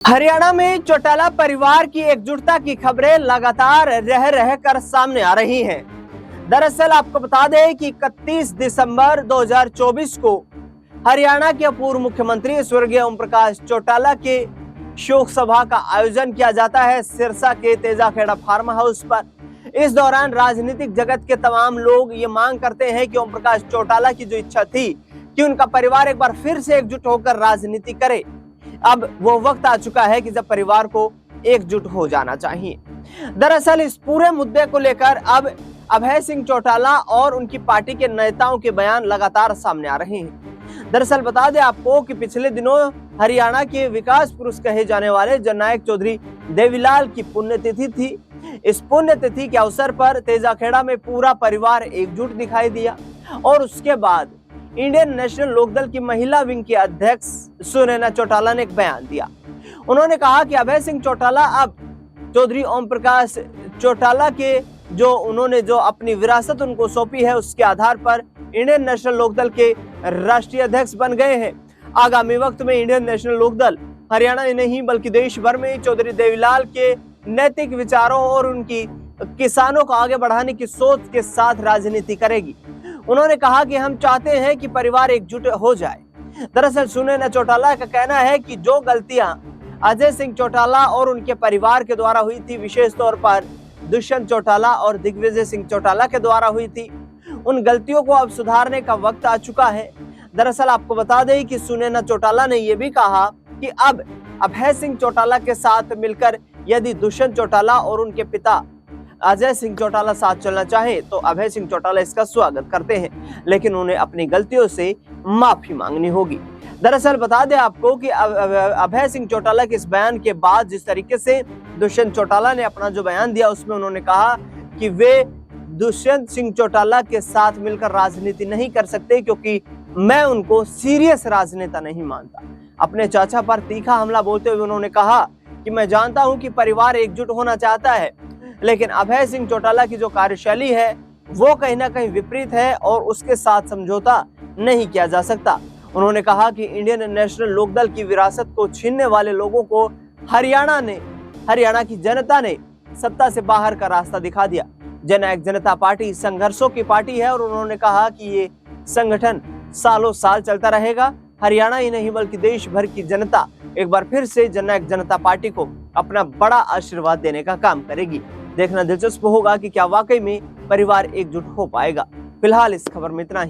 हरियाणा में चौटाला परिवार की एकजुटता की खबरें लगातार रह कर सामने आ रही हैं। दरअसल आपको बता दें कि 31 दिसंबर 2024 को हरियाणा के पूर्व मुख्यमंत्री स्वर्गीय ओम प्रकाश चौटाला के शोक सभा का आयोजन किया जाता है सिरसा के तेजाखेड़ा फार्म हाउस पर। इस दौरान राजनीतिक जगत के तमाम लोग ये मांग करते हैं कि ओम प्रकाश चौटाला की जो इच्छा थी कि उनका परिवार एक बार फिर से एकजुट होकर राजनीति करे, अब वो वक्त आ चुका है कि जब परिवार को एकजुट हो जाना चाहिए। दरअसल इस पूरे मुद्दे को लेकर अब अभय सिंह चौटाला और उनकी पार्टी के नेताओं के बयान लगातार सामने आ रहे हैं। दरअसल बता दें आपको कि पिछले दिनों हरियाणा के विकास पुरुष कहे जाने वाले जननायक चौधरी देवीलाल की पुण्यतिथि थी। इस पुण्यतिथि के अवसर पर तेजाखेड़ा में पूरा परिवार एकजुट दिखाई दिया और उसके बाद इंडियन नेशनल लोकदल की महिला विंग की अध्यक्ष सुनैना चौटाला ने एक बयान दिया। उन्होंने कहा कि अभय सिंह चौटाला अब चौधरी ओम प्रकाश चौटाला के उन्होंने जो अपनी विरासत उनको सौंपी है उसके आधार पर इंडियन नेशनल लोकदल के राष्ट्रीय अध्यक्ष बन गए हैं। आगामी वक्त में इंडियन नेशनल लोकदल हरियाणा ही नहीं बल्कि देश भर में चौधरी देवीलाल के नैतिक विचारों और उनकी किसानों को आगे बढ़ाने की सोच के साथ राजनीति करेगी। उन्होंने कहा कि हम चाहते हैं कि परिवार एकजुट हो जाए। दरअसल सुनैना चौटाला का कहना है कि जो गलतियां अजय सिंह चौटाला और उनके परिवार के द्वारा हुई थी, विशेष तौर पर दुष्यंत चौटाला और दिग्विजय सिंह चौटाला के द्वारा हुई थी, उन गलतियों को अब सुधारने का वक्त आ चुका है। दरअसल आपको बता दें कि सुनैना चौटाला ने यह भी कहा कि अब अभय सिंह चौटाला के साथ मिलकर यदि दुष्यंत चौटाला और उनके पिता अजय सिंह चौटाला साथ चलना चाहे तो अभय सिंह चौटाला इसका स्वागत करते हैं, लेकिन उन्हें अपनी गलतियों से माफी मांगनी होगी। दरअसल बता दें आपको कि अभय सिंह चौटाला के इस बयान के बाद जिस तरीके से दुष्यंत चौटाला ने अपना जो बयान दिया उसमें उन्होंने कहा कि वे दुष्यंत सिंह चौटाला के साथ मिलकर राजनीति नहीं कर सकते क्योंकि मैं उनको सीरियस राजनेता नहीं मानता। अपने चाचा पर तीखा हमला बोलते हुए उन्होंने कहा कि मैं जानता हूं कि परिवार एकजुट होना चाहता है, लेकिन अभय सिंह चौटाला की जो कार्यशैली है वो कहीं ना कहीं विपरीत है और उसके साथ समझौता नहीं किया जा सकता। उन्होंने कहा कि इंडियन नेशनल लोकदल की विरासत को छीनने वाले लोगों को हरियाणा की जनता ने सत्ता से बाहर का रास्ता दिखा दिया। जननायक जनता पार्टी संघर्षों की पार्टी है और उन्होंने कहा कि ये संगठन सालों साल चलता रहेगा। हरियाणा ही नहीं बल्कि देश भर की जनता एक बार फिर से जननायक जनता पार्टी को अपना बड़ा आशीर्वाद देने का काम करेगी। देखना दिलचस्प होगा कि क्या वाकई में परिवार एकजुट हो पाएगा। फिलहाल इस खबर में इतना ही।